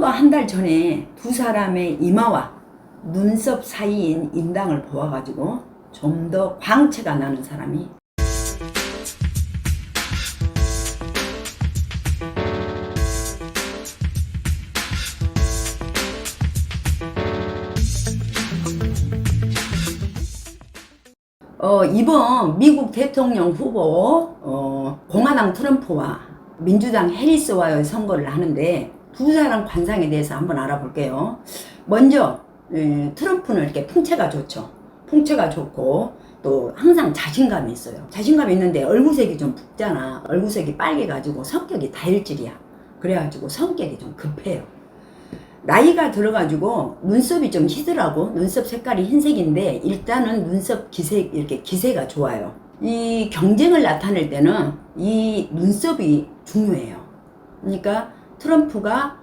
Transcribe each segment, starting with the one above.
선거 한 달 전에 두 사람의 이마와 눈썹 사이인 인당을 보아가지고 좀 더 광채가 나는 사람이 이번 미국 대통령 후보 공화당 트럼프와 민주당 해리스와의 선거를 하는데 두 사람 관상에 대해서 한번 알아볼게요. 먼저 트럼프는 이렇게 풍채가 좋죠. 풍채가 좋고 또 항상 자신감이 있어요. 자신감이 있는데 얼굴색이 좀 붉잖아. 얼굴색이 빨개가지고 성격이 다혈질이야. 그래가지고 성격이 좀 급해요. 나이가 들어가지고 눈썹이 좀 희더라고. 눈썹 색깔이 흰색인데 일단은 눈썹 기색, 이렇게 기세가 좋아요. 이 경쟁을 나타낼 때는 이 눈썹이 중요해요. 그러니까 트럼프가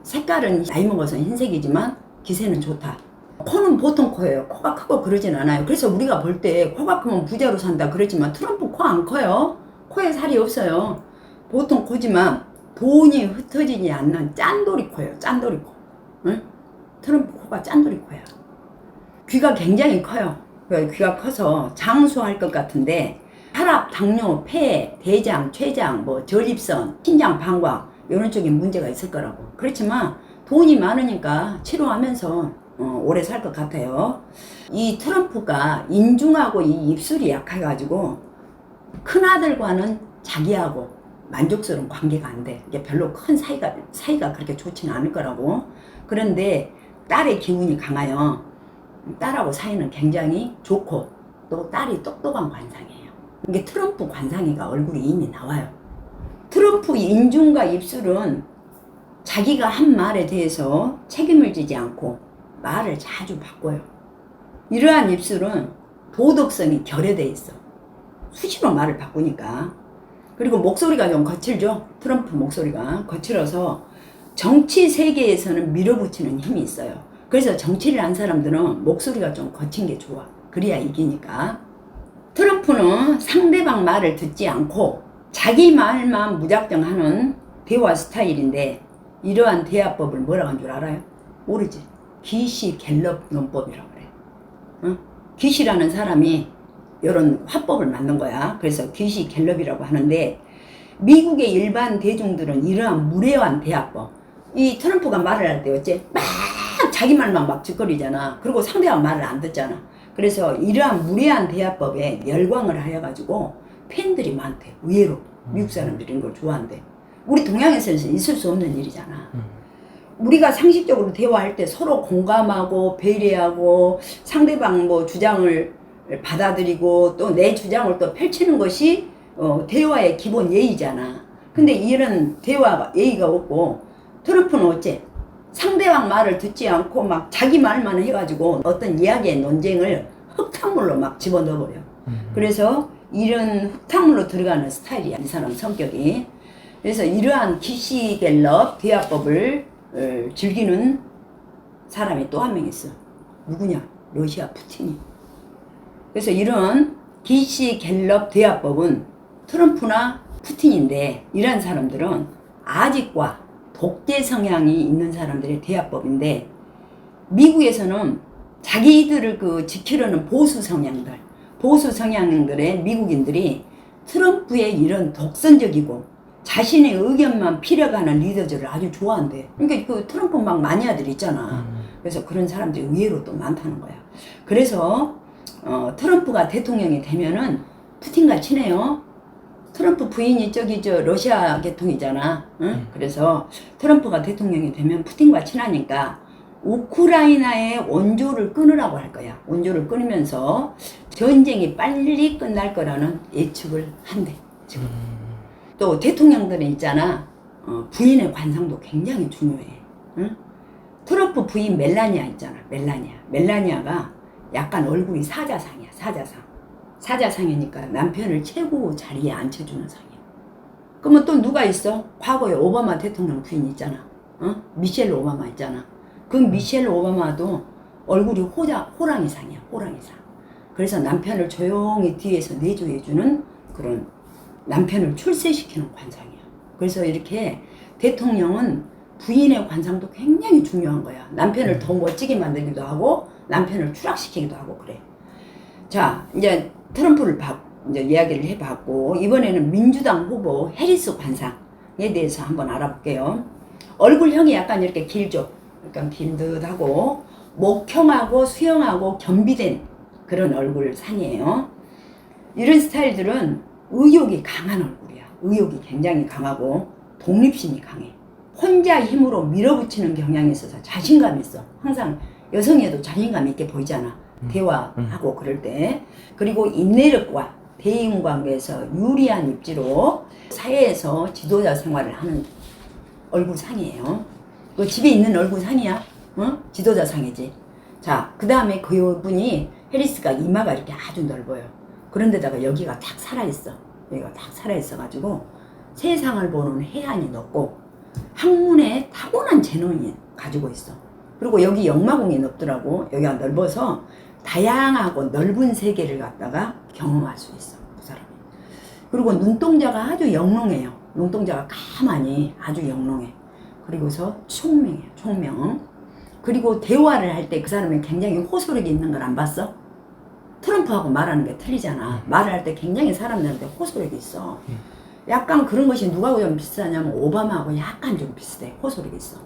색깔은 나이 먹어서 흰색이지만 기세는 좋다. 코는 보통 코예요. 코가 크고 그러진 않아요. 그래서 우리가 볼 때 코가 크면 부자로 산다 그러지만 트럼프 코 안 커요. 코에 살이 없어요. 보통 코지만 돈이 흩어지지 않는 짠돌이 코예요. 짠돌이 코. 응? 트럼프 코가 짠돌이 코야. 귀가 굉장히 커요. 귀가 커서 장수할 것 같은데 혈압, 당뇨, 폐, 대장, 췌장, 전립선, 신장, 방광 이런 쪽에 문제가 있을 거라고. 그렇지만 돈이 많으니까 치료하면서 오래 살 것 같아요. 이 트럼프가 인중하고 이 입술이 약해가지고 큰아들과는 자기하고 만족스러운 관계가 안 돼. 이게 별로 큰 사이가 그렇게 좋지는 않을 거라고. 그런데 딸의 기운이 강하여 딸하고 사이는 굉장히 좋고 또 딸이 똑똑한 관상이에요. 이게 트럼프 관상이가 얼굴이 이미 나와요. 트럼프 인중과 입술은 자기가 한 말에 대해서 책임을 지지 않고 말을 자주 바꿔요. 이러한 입술은 도덕성이 결여돼 있어. 수시로 말을 바꾸니까. 그리고 목소리가 좀 거칠죠. 트럼프 목소리가 거칠어서 정치 세계에서는 밀어붙이는 힘이 있어요. 그래서 정치를 한 사람들은 목소리가 좀 거친 게 좋아. 그래야 이기니까. 트럼프는 상대방 말을 듣지 않고 자기 말만 무작정 하는 대화 스타일인데 이러한 대화법을 뭐라고 하는 줄 알아요? 모르지. 기시 갤럽 논법이라고 그래. 응? 기시라는 사람이 이런 화법을 만든 거야. 그래서 기시 갤럽이라고 하는데 미국의 일반 대중들은 이러한 무례한 대화법, 이 트럼프가 말을 할 때 어째 막 자기 말만 막 짓거리잖아. 그리고 상대방 말을 안 듣잖아. 그래서 이러한 무례한 대화법에 열광을 하여가지고 팬들이 많대. 의외로 미국 사람들이 이런 걸 좋아한대. 우리 동양에서는 있을 수 없는 일이잖아. 우리가 상식적으로 대화할 때 서로 공감하고 배려하고 상대방 주장을 받아들이고 또 내 주장을 또 펼치는 것이 대화의 기본 예의잖아. 근데 이런 대화가 예의가 없고 트럼프는 어째 상대방 말을 듣지 않고 막 자기 말만 해가지고 어떤 이야기의 논쟁을 흙탕물로 막 집어넣어버려. 그래서 이런 흙탕물로 들어가는 스타일이야, 이 사람 성격이. 그래서 이러한 기시갤럽 대화법을 즐기는 사람이 또 한 명 있어. 누구냐? 러시아 푸틴이. 그래서 이런 기시갤럽 대화법은 트럼프나 푸틴인데 이런 사람들은 아직과 독재 성향이 있는 사람들의 대화법인데 미국에서는 자기들을 지키려는 보수 성향들의 미국인들이 트럼프의 이런 독선적이고 자신의 의견만 필요가는 리더들을 아주 좋아한대. 그러니까 트럼프 막 마니아들 있잖아. 그래서 그런 사람들이 의외로 또 많다는 거야. 그래서 트럼프가 대통령이 되면은 푸틴과 친해요. 트럼프 부인이 러시아 계통이잖아. 응? 그래서 트럼프가 대통령이 되면 푸틴과 친하니까 우크라이나의 원조를 끊으라고 할 거야. 원조를 끊으면서 전쟁이 빨리 끝날 거라는 예측을 한대, 지금. 또 대통령들은 있잖아. 부인의 관상도 굉장히 중요해. 응? 트럼프 부인 멜라니아 있잖아. 멜라니아가 약간 얼굴이 사자상이야. 사자상이니까 남편을 최고 자리에 앉혀주는 상이야. 그러면 또 누가 있어? 과거에 오바마 대통령 부인 있잖아. 미셸 오바마 있잖아. 그 미셸 오바마도 얼굴이 호랑이상이야. 호랑이상. 그래서 남편을 조용히 뒤에서 내조해주는 그런 남편을 출세시키는 관상이야. 그래서 이렇게 대통령은 부인의 관상도 굉장히 중요한 거야. 남편을 더 멋지게 만들기도 하고 남편을 추락시키기도 하고 그래. 자, 이제 트럼프를 이제 이야기를 해봤고, 이번에는 민주당 후보 해리스 관상에 대해서 한번 알아볼게요. 얼굴형이 약간 이렇게 길죠. 약간 긴 듯하고 목형하고 수형하고 겸비된 그런 얼굴 산이에요. 이런 스타일들은 의욕이 강한 얼굴이야. 의욕이 굉장히 강하고 독립심이 강해. 혼자 힘으로 밀어붙이는 경향이 있어서 자신감이 있어. 항상 여성에도 자신감 있게 보이잖아. 대화하고 그럴 때. 그리고 인내력과 대인관계에서 유리한 입지로 사회에서 지도자 생활을 하는 얼굴 상이에요. 그 집에 있는 얼굴 상이야. 지도자 상이지. 자, 그 다음에 그분이 해리스가 이마가 이렇게 아주 넓어요. 그런데다가 여기가 탁 살아있어. 여기가 탁 살아있어가지고 세상을 보는 해안이 높고 학문에 타고난 재능이 가지고 있어. 그리고 여기 역마공이 넓더라고. 여기가 넓어서 다양하고 넓은 세계를 갖다가 경험할 수 있어. 그 사람이. 그리고 눈동자가 아주 영롱해요. 눈동자가 가만히 아주 영롱해. 그리고서 총명해요. 총명. 그리고 대화를 할 때 그 사람이 굉장히 호소력이 있는 걸 안 봤어? 트럼프하고 말하는 게 틀리잖아. 말을 할 때 굉장히 사람들한테 호소력이 있어. 약간 그런 것이 누가 좀 비슷하냐면 오바마하고 약간 좀 비슷해. 호소력이 있어.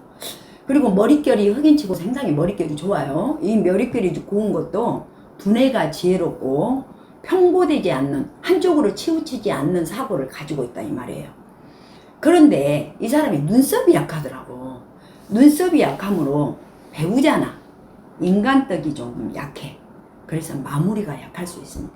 그리고 머릿결이 흑인 치고 상당히 머릿결이 좋아요. 이 머릿결이 고운 것도 두뇌가 지혜롭고 편고되지 않는, 한쪽으로 치우치지 않는 사고를 가지고 있다 이 말이에요. 그런데 이 사람이 눈썹이 약하더라고. 눈썹이 약함으로 배우잖아. 인간떡이 좀 약해. 그래서 마무리가 약할 수 있습니다.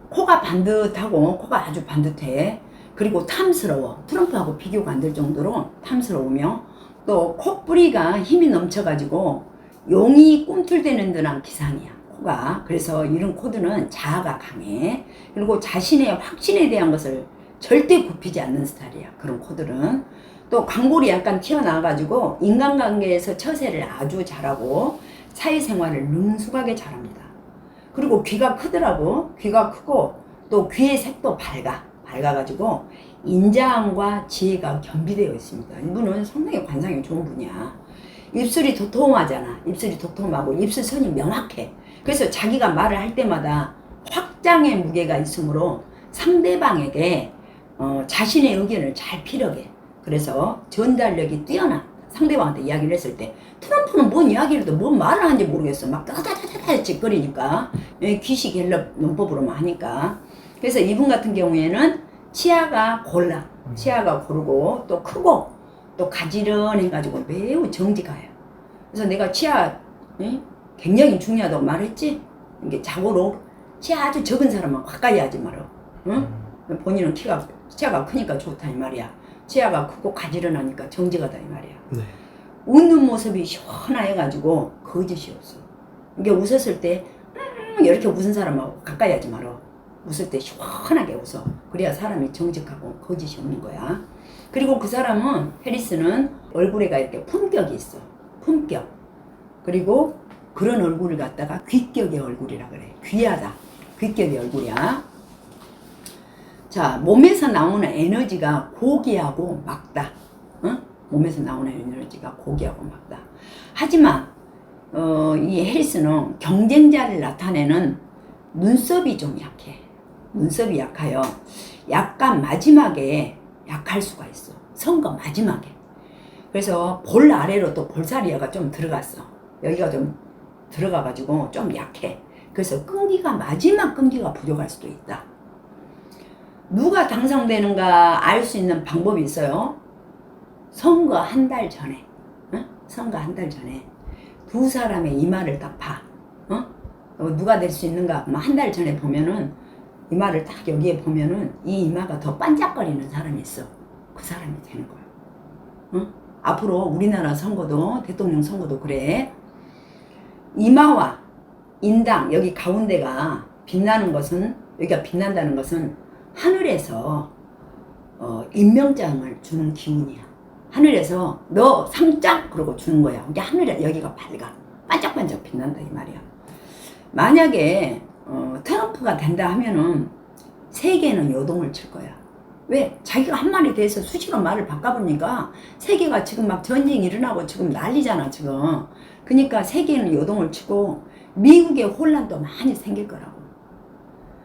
코가 반듯하고 코가 아주 반듯해. 그리고 탐스러워. 트럼프하고 비교가 안 될 정도로 탐스러우며 또 콧뿌리가 힘이 넘쳐가지고 용이 꿈틀대는 듯한 기상이야. 코가. 그래서 이런 코드는 자아가 강해. 그리고 자신의 확신에 대한 것을 절대 굽히지 않는 스타일이야. 그런 코들은. 또 광골이 약간 튀어나와가지고 인간관계에서 처세를 아주 잘하고 사회생활을 능숙하게 잘합니다. 그리고 귀가 크더라고. 귀가 크고 또 귀의 색도 밝아가지고 인자함과 지혜가 겸비되어 있습니다. 이분은 상당히 관상이 좋은 분이야. 입술이 도톰하잖아. 입술이 도톰하고 입술선이 명확해. 그래서 자기가 말을 할 때마다 확장의 무게가 있으므로 상대방에게 자신의 의견을 잘 피력해. 그래서 전달력이 뛰어나. 상대방한테 이야기를 했을 때 트럼프는 뭔 이야기를 해도 뭔 말을 하는지 모르겠어. 막 따다다다다 짓거리니까. 귀시 갤럽 논법으로만 하니까. 그래서 이분 같은 경우에는 치아가 골라. 치아가 고르고 또 크고 또 가지런해가지고 매우 정직해요. 그래서 내가 치아 굉장히 중요하다고 말했지. 이게 자고로 치아 아주 적은 사람은 가까이 하지 말어. 응? 본인은 치아가 크니까 좋다 이 말이야. 치아가 크고 가지런하니까 정직하다 이 말이야. 네. 웃는 모습이 시원해가지고 거짓이 없어. 이게 웃었을 때 이렇게 웃은 사람하고 가까이 하지 말어. 웃을 때 시원하게 웃어. 그래야 사람이 정직하고 거짓이 없는 거야. 그리고 그 사람은 해리스는 얼굴에가 이렇게 품격이 있어. 품격. 그리고 그런 얼굴을 갖다가 귀격의 얼굴이라 그래. 귀하다. 귀격의 얼굴이야. 자, 몸에서 나오는 에너지가 고귀하고 맑다. 몸에서 나오는 에너지가 고귀하고 맑다. 하지만 이 해리스는 경쟁자를 나타내는 눈썹이 좀 약해. 눈썹이 약하여 약간 마지막에 약할 수가 있어. 선거 마지막에. 그래서 볼 아래로 또 볼살이가 좀 들어갔어. 여기가 좀 들어가가지고 좀 약해. 그래서 마지막 끈기가 부족할 수도 있다. 누가 당선되는가 알 수 있는 방법이 있어요. 선거 한 달 전에, 선거 한 달 전에 두 사람의 이마를 딱 봐. 누가 될 수 있는가? 한 달 전에 보면은 이마를 딱 여기에 보면은 이 이마가 더 반짝거리는 사람이 있어. 그 사람이 되는 거야. 앞으로 우리나라 선거도 대통령 선거도 그래. 이마와 인당 여기 가운데가 빛나는 것은 여기가 빛난다는 것은 하늘에서 임명장을 주는 기운이야. 하늘에서 너 상장 그러고 주는 거야. 이게 하늘에 여기가 밝아. 반짝반짝 빛난다 이 말이야. 만약에 트럼프가 된다 하면은 세계는 요동을 칠 거야. 왜? 자기가 한 말에 대해서 수시로 말을 바꿔보니까 세계가 지금 막 전쟁이 일어나고 지금 난리잖아, 지금. 그러니까 세계는 요동을 치고 미국의 혼란도 많이 생길 거라고.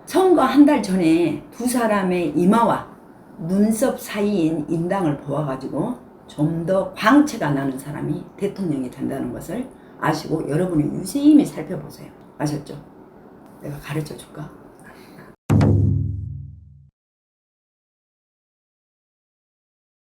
선거 한 달 전에 두 사람의 이마와 눈썹 사이인 인당을 보아가지고 좀 더 광채가 나는 사람이 대통령이 된다는 것을 아시고 여러분이 유심히 살펴보세요. 아셨죠? 내가 가르쳐 줄까?